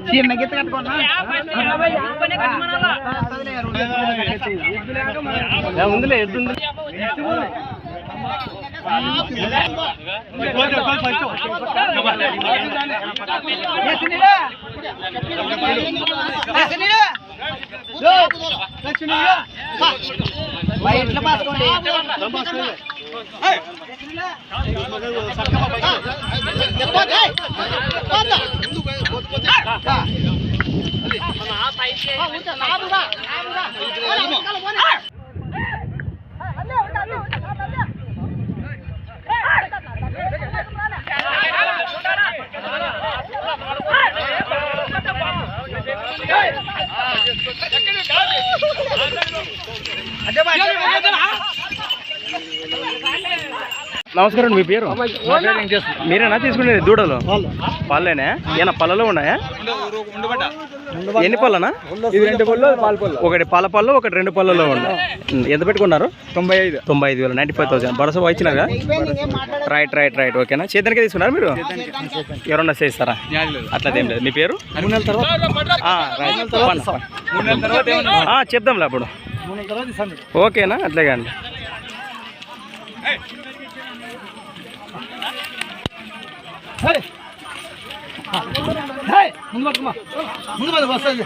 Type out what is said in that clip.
చిన్న గీత కట్టుకున్నా ఉందిలే ఎద్దుంది బయట పాసుకోండి నమస్కారం. మీ పేరు? మీరేనా తీసుకునేది దూడలు? పళ్ళేనా? ఏనా పళ్ళలో ఉన్నాయా? ఎన్ని పళ్ళనా? ఒకటి పాల పళ్ళు, ఒకటి 2 పళ్ళలో ఉన్నాయి. ఎంత పెట్టుకున్నారు? 95,000. 95,000 భరోసా వచ్చినారా? రైట్ ఓకేనా. చేతనికే తీసుకున్నారు మీరు? ఎవరన్నా చేస్తారా? అట్లా ఏం లేదు. మీ పేరు? చెప్దాంలే అప్పుడు. ఓకేనా? అట్లాగే అండి. ముందు వస్తుంది.